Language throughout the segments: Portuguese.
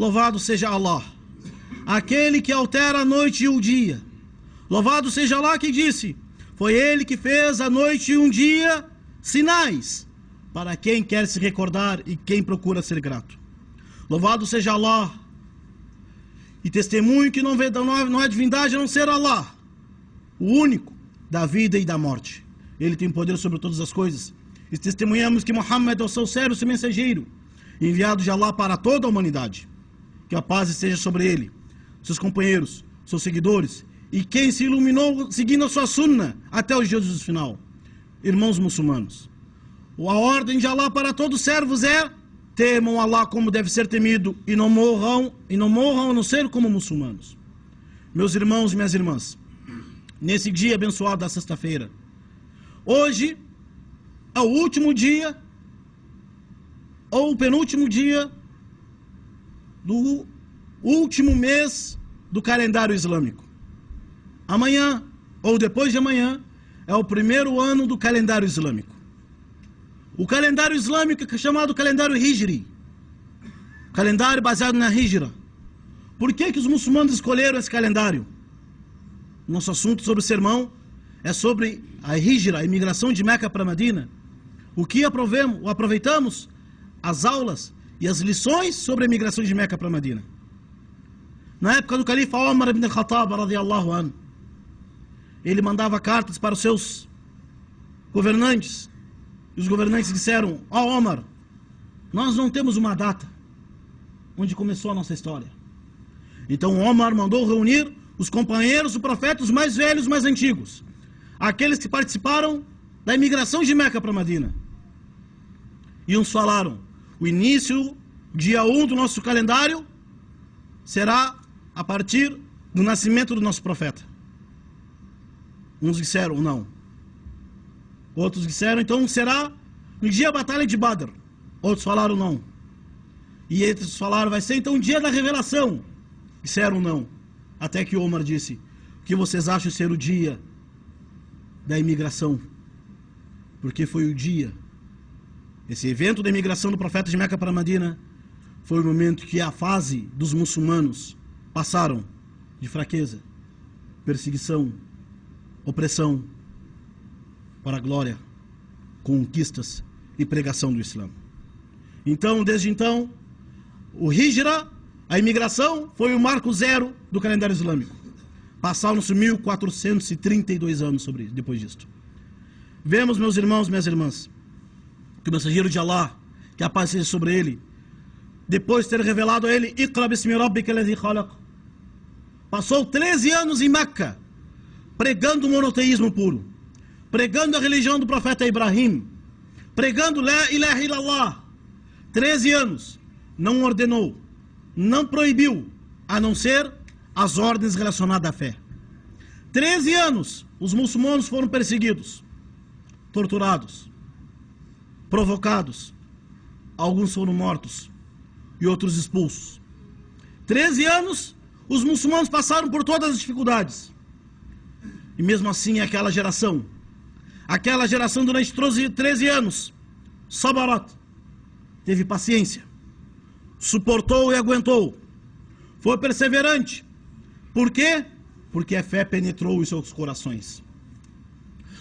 Louvado seja Allah, aquele que altera a noite e o dia. Louvado seja Allah que disse: foi Ele que fez a noite e um dia sinais para quem quer se recordar e quem procura ser grato. Louvado seja Allah, e testemunho que não há divindade a não ser Allah, o único da vida e da morte. Ele tem poder sobre todas as coisas. E testemunhamos que Muhammad é o seu servo e seu mensageiro, enviado de Allah para toda a humanidade. Que a paz esteja sobre ele, seus companheiros, seus seguidores e quem se iluminou seguindo a sua sunna até os dias do final. Irmãos muçulmanos, a ordem de Allah para todos os servos é: temam Allah como deve ser temido e não morram a não ser como muçulmanos. Meus irmãos e minhas irmãs, nesse dia abençoado da sexta-feira, hoje é o último dia ou o penúltimo dia do último mês do calendário islâmico. Amanhã ou depois de amanhã é o primeiro ano do calendário islâmico. O calendário islâmico é chamado calendário Hijri, calendário baseado na Hijra. Por que os muçulmanos escolheram esse calendário? Nosso assunto sobre o sermão é sobre a Hijra, a imigração de Meca para Medina. O que aproveitamos? As aulas e as lições sobre a imigração de Meca para Medina. Na época do califa Omar ibn Khattab, radiyallahu anhu, ele mandava cartas para os seus governantes. E os governantes disseram: ó Omar, nós não temos uma data onde começou a nossa história. Então Omar mandou reunir os companheiros do profeta, os mais velhos, os mais antigos, aqueles que participaram da imigração de Meca para Medina. E uns falaram: o início, dia 1 do nosso calendário, será a partir do nascimento do nosso profeta. Uns disseram não. Outros disseram então será no dia da batalha de Badr. Outros falaram não. E eles falaram vai ser então o dia da revelação. Disseram não. Até que Omar disse: o que vocês acham ser o dia da imigração? Porque foi o dia, esse evento da imigração do profeta de Meca para Medina, foi o momento que a fase dos muçulmanos passaram de fraqueza, perseguição, opressão, para a glória, conquistas e pregação do Islã. Então, desde então, o Hijra, a imigração, foi o marco zero do calendário islâmico. Passaram-se 1432 anos depois disto. Vemos, meus irmãos e minhas irmãs, que o mensageiro de Allah, que a paz seja sobre ele, depois de ter revelado a ele Iqra bismi rabbika alladhi khalaq, passou 13 anos em Meca, pregando o monoteísmo puro, pregando a religião do profeta Ibrahim, pregando La ilaha illallah. 13 anos, não ordenou, não proibiu, a não ser as ordens relacionadas à fé. 13 anos, os muçulmanos foram perseguidos, torturados, provocados, alguns foram mortos e outros expulsos. 13 anos, os muçulmanos passaram por todas as dificuldades. E mesmo assim, aquela geração durante 13 anos, Sabarat, teve paciência, suportou e aguentou, foi perseverante. Por quê? Porque a fé penetrou em seus corações.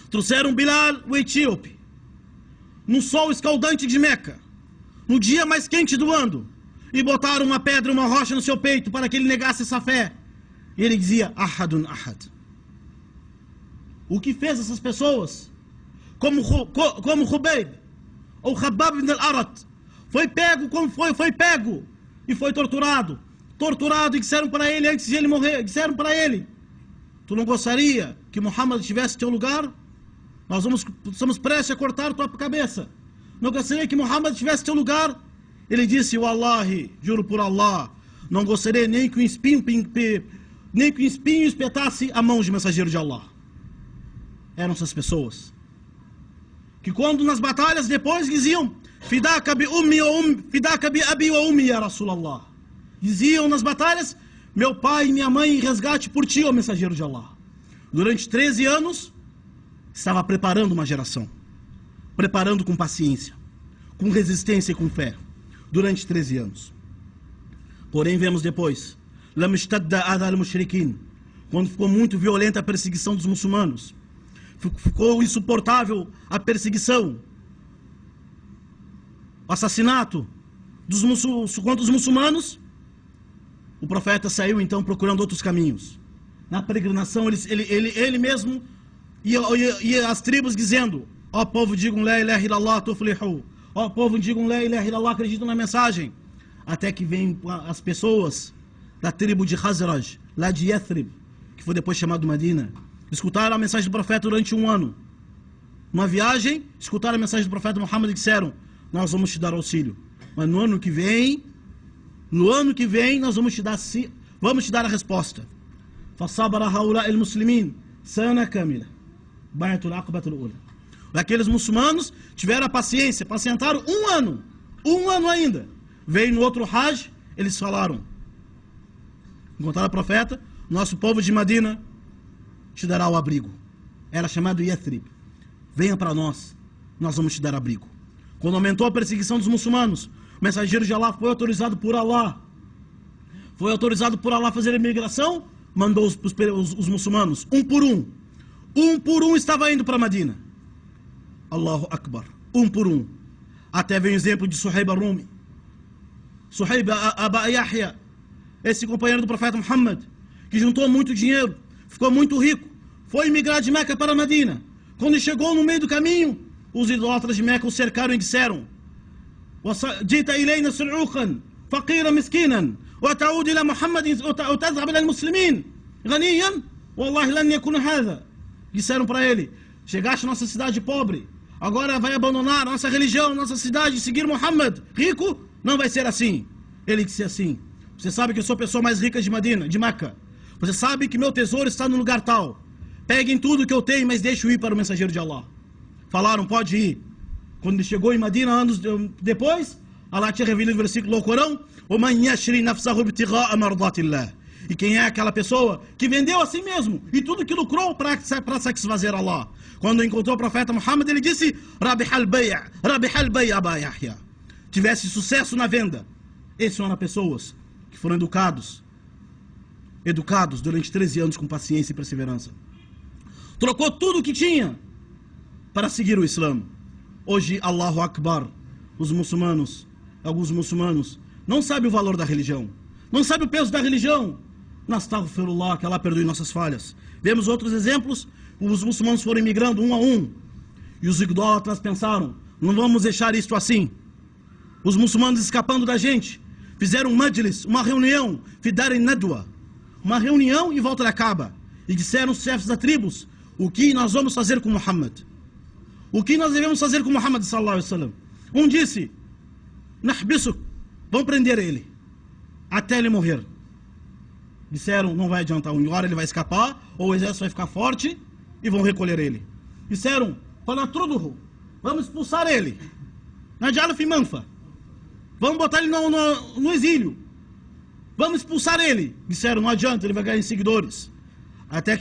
Trouxeram Bilal, o etíope, no sol escaldante de Meca, no dia mais quente do ano, e botaram uma pedra, uma rocha no seu peito para que ele negasse essa fé. E ele dizia: Ahadun Ahad. O que fez essas pessoas, como Hubayb ou Khabbab ibn al-Arat, foi pego e foi torturado, e disseram para ele antes de ele morrer, disseram para ele: tu não gostaria que Muhammad estivesse em teu lugar? Nós estamos prestes a cortar tua cabeça. Não gostaria que Muhammad estivesse em teu lugar? Ele disse: Wallahi, juro por Allah, não gostaria nem que o espinho espetasse a mão de mensageiro de Allah. Eram essas pessoas que quando nas batalhas depois diziam: Fidaka bi abi wa ummi ya Rasulallah. Diziam nas batalhas: meu pai e minha mãe em resgate por ti, ó mensageiro de Allah. Durante 13 anos, estava preparando uma geração, preparando com paciência, com resistência e com fé, durante 13 anos. Porém, vemos depois, lam ishtadda adha al-mushrikin, quando ficou muito violenta a perseguição dos muçulmanos, ficou insuportável a perseguição, o assassinato contra os muçulmanos, o profeta saiu então procurando outros caminhos. Na peregrinação, ele mesmo ia às tribos dizendo: ó povo, digam la ilaha illallah tuflihu. Ó povo, digam la ilaha illallah, acreditam na mensagem. Até que vêm as pessoas da tribo de Khazraj, lá de Yathrib, que foi depois chamado Madina, escutaram a mensagem do profeta durante 1 ano. Numa viagem, escutaram a mensagem do profeta Muhammad e disseram: nós vamos te dar auxílio, mas no ano que vem nós vamos te dar a resposta. Fasabara haula al-muslimin sana kamila bai'atul aqbatul ula. Aqueles muçulmanos tiveram a paciência, pacientaram 1 ano ainda. Veio no outro Hajj, eles falaram, encontraram o profeta: nosso povo de Madina te dará o abrigo. Era chamado Yathrib. Venha para nós vamos te dar abrigo. Quando aumentou a perseguição dos muçulmanos, o mensageiro de Allah foi autorizado por Allah. Foi autorizado por Allah a fazer a imigração, mandou os muçulmanos, um por um estava indo para Madina. Allahu Akbar, um por um. Até vem o exemplo de Suhaib al-Rumi. Suhaib Aba Yahya, esse companheiro do profeta Muhammad, que juntou muito dinheiro, ficou muito rico, foi emigrar de Meca para Madina. Quando chegou no meio do caminho, os idólatras de Meca o cercaram e disseram: Jita ilayna sur'uqan, faqira miskinan, wa ta'ud ila Muhammadin, wa tazhab ila al-muslimin, ghaniyan, wallahi lan yakun hadha. Disseram para ele: chegaste à nossa cidade pobre, agora vai abandonar nossa religião, nossa cidade, e seguir Muhammad, rico? Não vai ser assim. Ele disse assim: você sabe que eu sou a pessoa mais rica de Madina, de Meca. Você sabe que meu tesouro está no lugar tal. Peguem tudo que eu tenho, mas deixe-o ir para o mensageiro de Allah. Falaram: pode ir. Quando ele chegou em Madina, anos depois, Allah tinha revelado o versículo do Corão: وَمَنْ يَشْرِ نَفْسَهُ ابْتِغَاءَ مَرْضَاتِ اللَّهِ. E quem é aquela pessoa que vendeu a si mesmo e tudo que lucrou para satisfazer Allah? Quando encontrou o profeta Muhammad, ele disse: رَبِحَ الْبَيْعَ أَبَا يَحْيَى. Tivesse sucesso na venda. Esses são pessoas que foram educados durante 13 anos com paciência e perseverança. Trocou tudo o que tinha para seguir o Islã. Hoje, Allahu Akbar, alguns muçulmanos, não sabem o valor da religião, não sabem o peso da religião. Nastaghfirullah, que Allah perdoe nossas falhas. Vemos outros exemplos: os muçulmanos foram imigrando 1 a 1, e os idólatras pensaram: não vamos deixar isto assim. Os muçulmanos escapando da gente, fizeram um majlis, uma reunião, fidaram nadwa, uma reunião em volta da Kaaba, e disseram os chefes das tribos: o que nós vamos fazer com Muhammad? O que nós devemos fazer com Muhammad sallallahu alaihi wasallam? Um disse: nahbisuk, vamos prender ele até ele morrer. Disseram: não vai adiantar, uma hora ele vai escapar, ou o exército vai ficar forte e vão recolher ele. Disseram: fanatruduhu, vamos expulsar ele, naj'alu fi manfa, vamos botar ele no exílio, vamos expulsar ele. Disseram: não adianta, ele vai ganhar seguidores. Até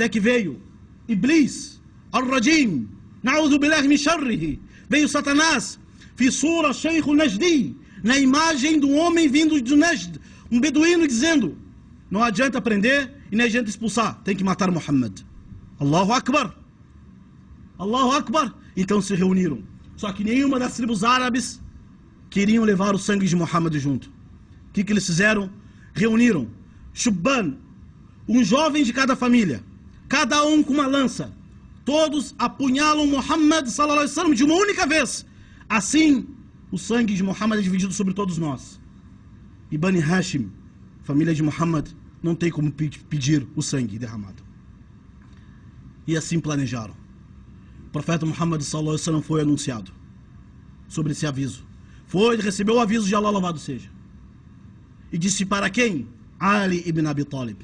que veio Iblis, al-Rajim, na'udhu billahi min sharrihi, veio Satanás, fi sura Sheikh al-Najdi, na imagem do homem vindo do Najd, um beduíno, dizendo: não adianta prender e nem adianta expulsar, tem que matar Muhammad. Allahu Akbar, Allahu Akbar. Então se reuniram, só que nenhuma das tribos árabes queriam levar o sangue de Muhammad junto. O que eles fizeram? Reuniram Shubban, um jovem de cada família, cada um com uma lança. Todos apunhalam Muhammad sallallahu alaihi wasallam de uma única vez. Assim, o sangue de Muhammad é dividido sobre todos nós. E Bani Hashim, família de Muhammad, não tem como pedir o sangue derramado. E assim planejaram. O profeta Muhammad sallallahu alaihi wasallam foi anunciado sobre esse aviso. Recebeu o aviso de Allah, louvado seja. E disse para quem? Ali ibn Abi Talib.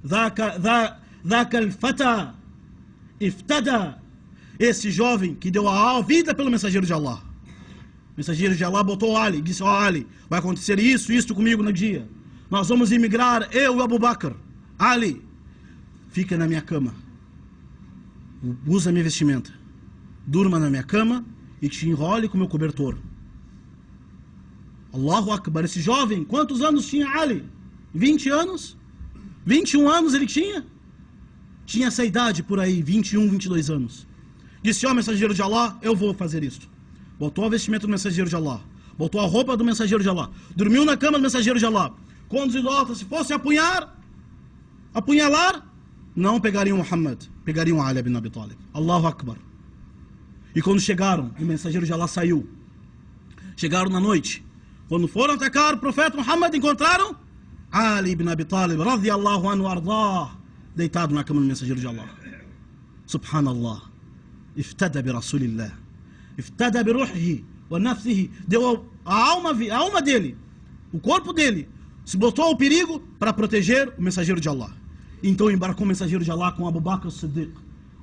Dhaka al-fata iftada. Esse jovem que deu a vida pelo mensageiro de Allah. O mensageiro de Allah botou Ali, disse: Ali, vai acontecer isso comigo no dia. Nós vamos emigrar, eu e Abu Bakr. Ali, fica na minha cama, usa minha vestimenta, durma na minha cama e te enrole com meu cobertor. Allahu Akbar, esse jovem, quantos anos tinha Ali? 20 anos? 21 anos ele tinha? Tinha essa idade por aí, 21, 22 anos. Disse, ó mensageiro de Allah, eu vou fazer isto. Botou o vestimento do mensageiro de Allah, botou a roupa do mensageiro de Allah, dormiu na cama do mensageiro de Allah. Quando os idólatras se fossem apunhalar, não pegariam Muhammad, pegariam Ali ibn Abi Talib. Allahu Akbar. E quando chegaram, o mensageiro de Allah saiu. Chegaram na noite. Quando foram atacar o profeta Muhammad, encontraram Ali ibn Abi Talib, radiyallahu anhu ardah, deitado na cama do mensageiro de Allah. Subhanallah. Iftada bi Rasulillah. Iftada bi ruhihi wa nafsihi. Deu a alma dele, o corpo dele, se botou ao perigo para proteger o mensageiro de Allah. Então embarcou o mensageiro de Allah com Abu Bakr as-Siddiq,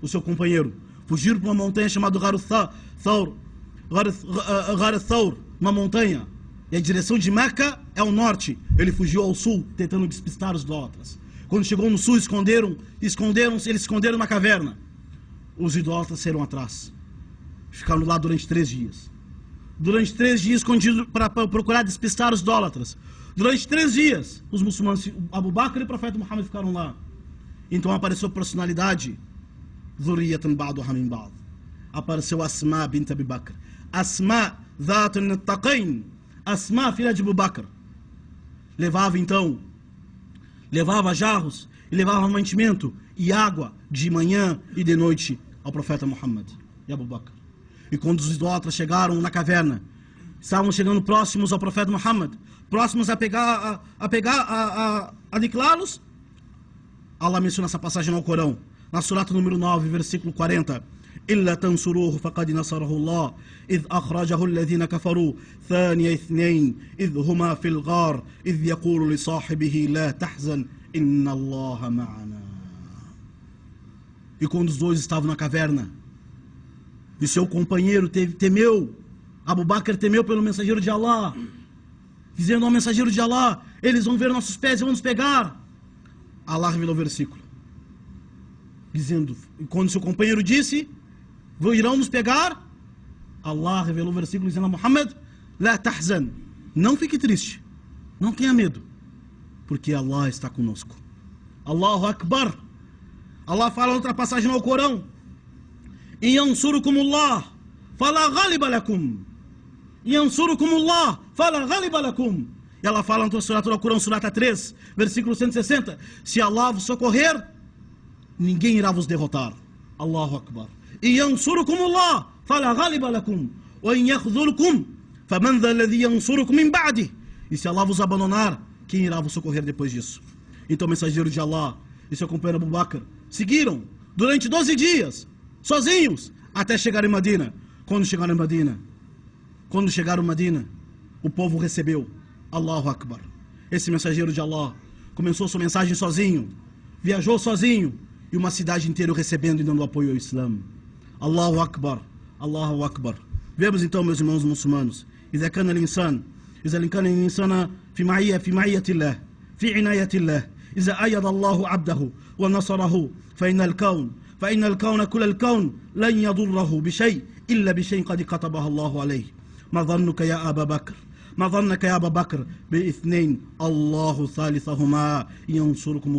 o seu companheiro. Fugiram para uma montanha chamada Ghar Thawr, uma montanha. E a direção de Meca é o norte. Ele fugiu ao sul, tentando despistar os idólatras. Quando chegou no sul, eles se esconderam na caverna. Os idólatras saíram atrás. Ficaram lá durante 3 dias. Durante 3 dias escondidos para procurar despistar os idólatras. Durante 3 dias, os muçulmanos, Abu Bakr e o profeta Muhammad ficaram lá. Então apareceu a personalidade. Zuriyatan ba'duha min ba'd. Apareceu Asma bint Abi Bakr. Asma dhat an-taqain. Asma, filha de Abu Bakr. Levava jarros e levava mantimento e água de manhã e de noite ao profeta Muhammad e Abu Bakr. E quando os idólatras chegaram na caverna, estavam chegando próximos ao profeta Muhammad, próximos a aniquilá-los, Allah menciona essa passagem no Corão, na surata número 9, versículo 40. إلا تنصروه فقد نصره الله إذ أخرجه الذين كفروا ثاني اثنين إذ هما في الغار إذ يقول لصاحبه لا تحزن إن الله معنا. E quando os dois estavam na caverna, e seu companheiro temeu, Abu Bakr temeu pelo mensageiro de Allah, dizendo ao mensageiro de Allah, eles vão ver nossos pés e vão nos pegar. Allah revelou o versículo, dizendo, quando seu companheiro disse, irão nos pegar, Allah revelou o versículo dizendo a Muhammad, La tahzan, não fique triste, não tenha medo, porque Allah está conosco. Allahu Akbar. Allah fala em outra passagem no Corão, Yansurukumullah fala ghaliba lakum. Yansurukumullah fala ghaliba lakum. E ela fala no surata do Corão, surata 3, versículo 160, se Allah vos socorrer, ninguém irá vos derrotar. Allahu Akbar. Yansurukumullah fala ghaliba lakum wa in yakhzulukum faman dha alladhi yansurukum min ba'di. E se Allah vos abandonar, quem irá vos socorrer depois disso? Então o mensageiro de Allah e seu companheiro Abu Bakr seguiram durante 12 dias sozinhos até chegar em Medina. Quando chegaram em Medina, o povo recebeu. Allahu Akbar. Esse mensageiro de Allah começou sua mensagem sozinho, viajou sozinho, e uma cidade inteira recebendo e dando apoio ao Islã. Allahu Akbar, Allahu Akbar. Vemos então, meus irmãos muçulmanos, إذا كان الإنسان في معية الله في عناية الله إذا أيد الله عبده ونصره فإن الكون كل الكون لن يضره بشيء إلا بشيء قد كتبه الله عليه. ما ظنك يا أبا بكر باثنين الله ثالثهما ينصركم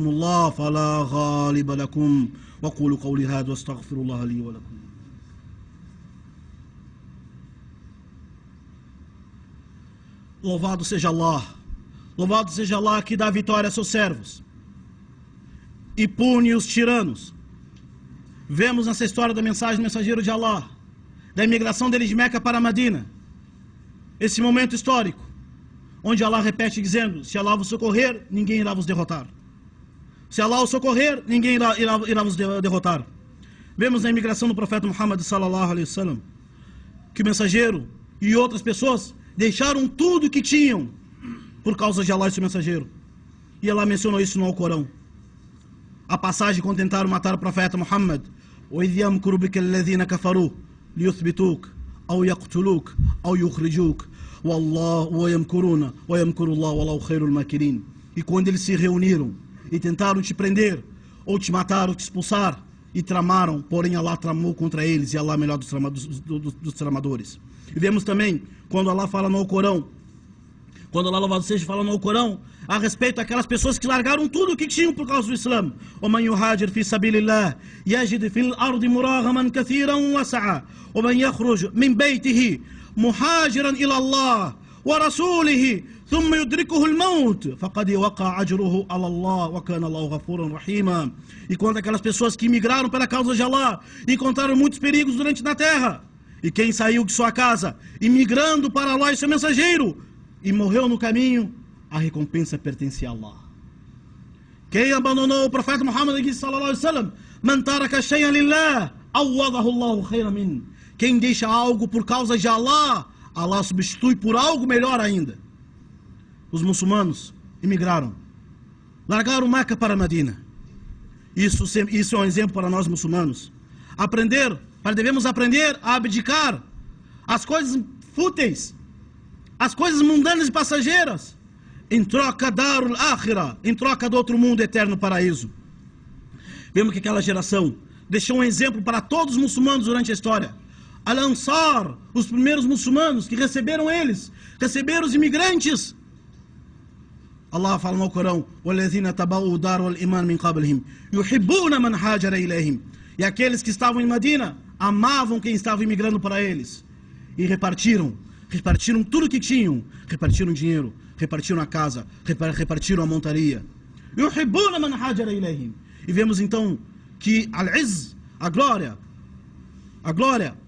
الله فلا غالب لكم وقولوا قولي هذا واستغفر الله لي ولكم. Louvado seja Allah que dá vitória a seus servos e pune os tiranos. Vemos nessa história da mensagem do mensageiro de Allah, da imigração dele de Meca para Medina, esse momento histórico, onde Allah repete dizendo, se Allah vos socorrer, ninguém irá vos derrotar. Se Allah os socorrer, ninguém irá vos derrotar. Vemos na imigração do profeta Muhammad sallallahu alaihi wasallam, que o mensageiro e outras pessoas deixaram tudo que tinham por causa de Allah e seu mensageiro. E Allah mencionou isso no Alcorão. A passagem quando tentaram matar o profeta Muhammad, وَإِذْ يَمْكُرُ بِكَ الَّذِينَ كَفَرُوا لِيُثْبِتُوكَ أَوْ يَقْتُلُوكَ أَوْ يُخْرِجُوكَ وَيَمْكُرُونَ وَيَمْكُرُ اللَّهُ وَاللَّهُ خَيْرُ الْمَاكِرِينَ. E quando eles se reuniram e tentaram te prender, ou te matar, ou te expulsar, e tramaram, porém Allah tramou contra eles, e Allah é o melhor dos tramadores. E vemos também, quando Allah fala no Alcorão, quando Allah, louvado seja, fala no Alcorão, a respeito daquelas pessoas que largaram tudo o que tinham por causa do Islã. وَمَنْ يُهَاجِرْ فِي سَبِيلِ اللَّهِ يَجِدْ فِي الْأَرْضِ مُرَاغَمًا كَثِيرًا وَسَعًا وَمَنْ يَخْرُجْ مِنْ بَيْتِهِ مُهَاجِرًا إِلَى اللَّهِ وَرَسُولِهِ ثُمَّ يُدْرِكُهُ الْمَوْتُ فَقَدْ وَقَعَ أَجْرُهُ عَلَى اللَّهِ وَكَانَ اللَّهُ غَفُورًا رَحِيمًا. E quando aquelas pessoas que migraram pela causa de Allah, encontraram muitos perigos durante na terra, e quem saiu de sua casa, imigrando para Allah e seu mensageiro, e morreu no caminho, a recompensa pertence a Allah. Quem abandonou o profeta Muhammad sallallahu alaihi wasallam, man taraka shay'an lillah, awadahu Allahu khayran min. Quem deixa algo por causa de Allah, Allah substitui por algo melhor ainda. Os muçulmanos imigraram, largaram Meca para Medina. Isso é um exemplo para nós muçulmanos. Devemos aprender a abdicar as coisas fúteis, as coisas mundanas e passageiras, em troca darul akhirah, em troca do outro mundo eterno paraíso. Vemos que aquela geração deixou um exemplo para todos os muçulmanos durante a história. Al-Ansar, os primeiros muçulmanos que receberam os imigrantes. Allah fala no Corão: وَالَّذِينَ تَبَوُّوا دَارَ الْإِيمَانِ مِنْ قَبْلِهِمْ يُحِبُّونَ مَنْ هَاجَرَ إِلَيْهِمْ. E aqueles que estavam em Medina amavam quem estava imigrando para eles. E repartiram tudo que tinham, repartiram dinheiro, repartiram a casa, repartiram a montaria. يُحِبُّونَ مَنْ هَاجَرَ إِلَيْهِمْ. E vemos então que al-izz, a glória,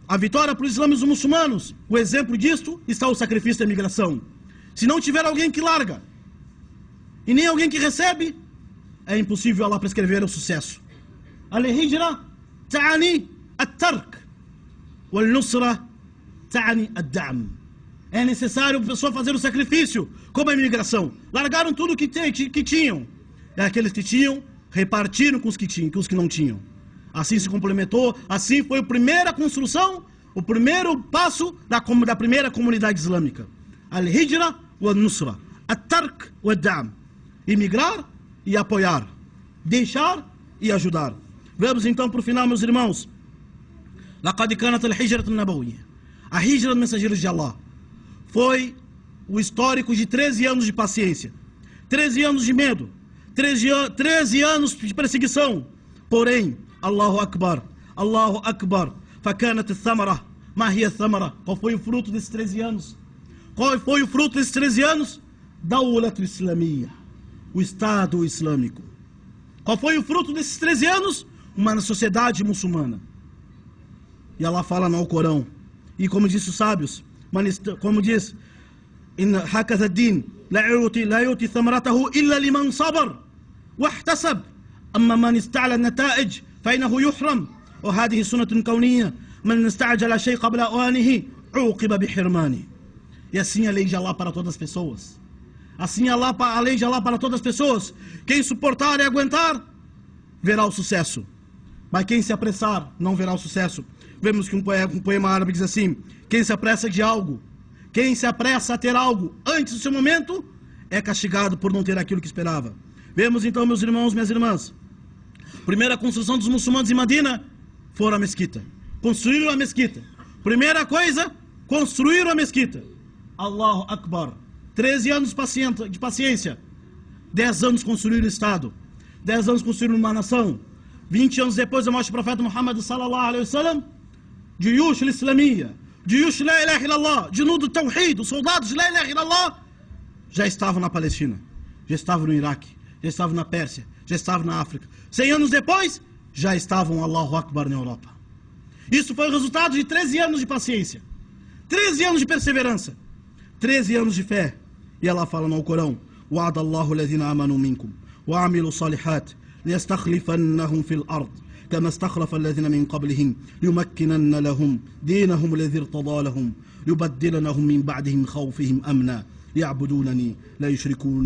a vitória para os islâmicos e os muçulmanos, o exemplo disto está o sacrifício da imigração. Se não tiver alguém que larga, e nem alguém que recebe, é impossível Allah prescrever o sucesso. Al-hijra ta'ani at-tark, wal-nusra ta'ani ad-da'm. É necessário a pessoa fazer o sacrifício, como a imigração. Largaram tudo que tinham. E aqueles que tinham, repartiram com os que não tinham. Assim se complementou, assim foi a primeira construção, o primeiro passo da primeira comunidade islâmica. Al-hijra wal-nusra, at-tark wal-da'm. Imigrar e apoiar, deixar e ajudar. Vamos então para o final, meus irmãos. لَقَدْ كَانَتْ الْحِجْرَةُ النَّبَوِيَّةُ. A hijra dos mensageiros de Allah foi o histórico de 13 anos de paciência, 13 anos de medo, 13 anos de perseguição. Porém, Allahu Akbar, فَكَانَتِ الثَّمَرَةُ مَا هِيَ الثَّمَرَةُ. Qual foi o fruto desses 13 anos? Qual foi o fruto desses 13 anos? Dawlatul Islamiyya, o Estado Islâmico. Qual foi o fruto desses 13 anos? Uma sociedade muçulmana. E Allah fala no Alcorão, e como disse os sábios, como diz, إن هكذا الدين لا يؤتي ثمرته إلا لمن صبر واحتسب أما من استعلى النتائج فإنه يحرم وهذه سنة كونية من استعجل شيء قبل أوانه عوقب بحرمانه. E assim a lei de Allah para todas as pessoas. Assim a lei de Allah para todas as pessoas. Quem suportar e aguentar, verá o sucesso. Mas quem se apressar, não verá o sucesso. Vemos que um poema árabe diz assim: quem se apressa de algo, quem se apressa a ter algo antes do seu momento, é castigado por não ter aquilo que esperava. Vemos então, meus irmãos, minhas irmãs, primeira construção dos muçulmanos em Medina foi a mesquita. Construíram a mesquita. Primeira coisa, construíram a mesquita. Allahu Akbar. 13 anos de paciência. 10 anos construíram o Estado. 10 anos construíram uma nação. 20 anos depois, eu mostro o profeta Muhammad sallallahu alaihi wasallam, de Yush al-Islamiyya, de Yush la ilaha illallah, de Nudo Tawhid, os soldados de la ilaha illallah, já estavam na Palestina, já estavam no Iraque, já estavam na Pérsia, já estavam na África. 100 anos depois, já estavam Allahu Akbar na Europa. Isso foi o resultado de 13 anos de paciência, 13 anos de perseverança, 13 anos de fé. E ela fala no Corão: وَعَدَ اللَّهُ الَّذِينَ آمَنُوا مِنكُمْ وَعَمِلُوا الصَّالِحَاتِ لِيَسْتَخْلِفَنَّهُمْ فِي الْأَرْضِ كما استخلف الذين من قبلهم ليمكنن لهم دينهم الذي ارتضى لهم يبدلنهم من بعدهم خوفهم أمنا يعبدونني لا يشركون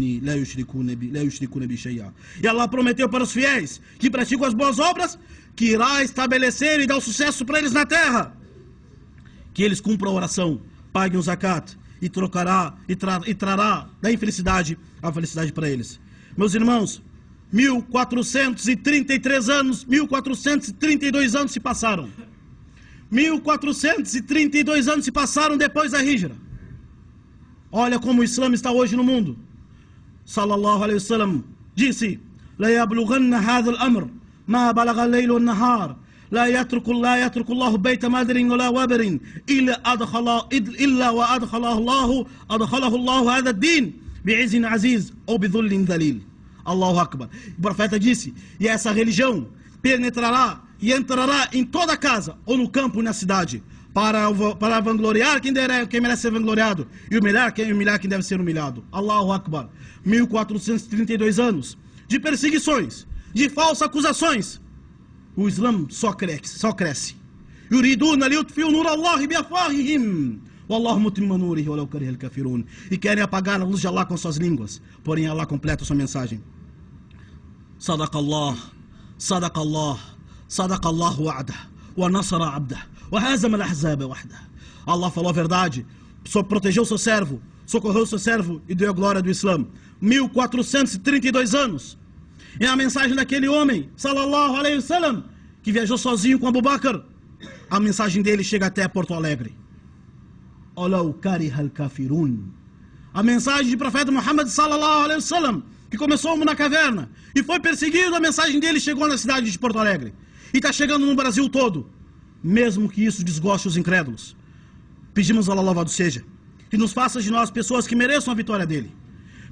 بي شيئا. E Allah prometeu para os fiéis que praticam as boas obras que irá estabelecer e dar o sucesso para eles na terra, que eles cumpram a oração, paguem o zakat e trará da infelicidade a felicidade para eles. Meus irmãos, 1433 anos, 1432 anos se passaram. 1432 anos se passaram depois da Hijra. Olha como o Islã está hoje no mundo. Sallallahu alaihi wasallam disse: "La yablughanna hadha al-amr ma balagha al-layl wan-nahar, la yatruku Allahu bayta madrin wala wabrin illa wa adkhalahu Allahu hadha ad-din bi'izin aziz ou bidhullin dhalil." Allahu Akbar. O profeta disse: "E essa religião penetrará e entrará em toda casa, ou no campo, ou na cidade, para vangloriar quem merece ser vangloriado, e humilhar quem deve ser humilhado." Allahu Akbar. 1432 anos de perseguições, de falsas acusações. O Islã só cresce. Yuriduna liyutfi'u nur Allah biafwahihim wallahu mutimmu nurihi walau kariha al-kafirun. E querem apagar a luz de Allah com suas línguas, porém Allah completa sua mensagem. Sadaqallah, sadaqallah, sadaqallahu wa'dah, wa nasara abdah, wa hazama al-ahzaba wahdah. Allah falou a verdade, protegeu seu servo, socorreu seu servo e deu a glória do Islã. 1432 anos. E a mensagem daquele homem, sallallahu alaihi wasallam, que viajou sozinho com Abu Bakr, a mensagem dele chega até Porto Alegre. Walau kariha al-kafirun. A mensagem do profeta Muhammad sallallahu alaihi wasallam, que começou na caverna e foi perseguido, a mensagem dele chegou na cidade de Porto Alegre e está chegando no Brasil todo, mesmo que isso desgoste os incrédulos. Pedimos a Allah louvado seja, que nos faça de nós pessoas que mereçam a vitória dele.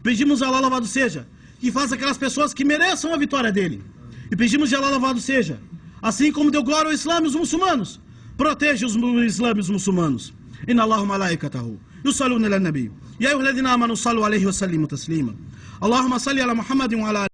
Pedimos a Allah louvado seja, que faça aquelas pessoas que mereçam a vitória dele. E pedimos a Allah louvado seja, assim como deu glória ao Islã e os muçulmanos, proteja os Islã e os muçulmanos. Inna Allahu malaikatahu yusalluna ala nabi ya ayyuhalladhina amanu sallu alayhi wa sallimu taslima. Allahumma salli ala Muhammadin wa ala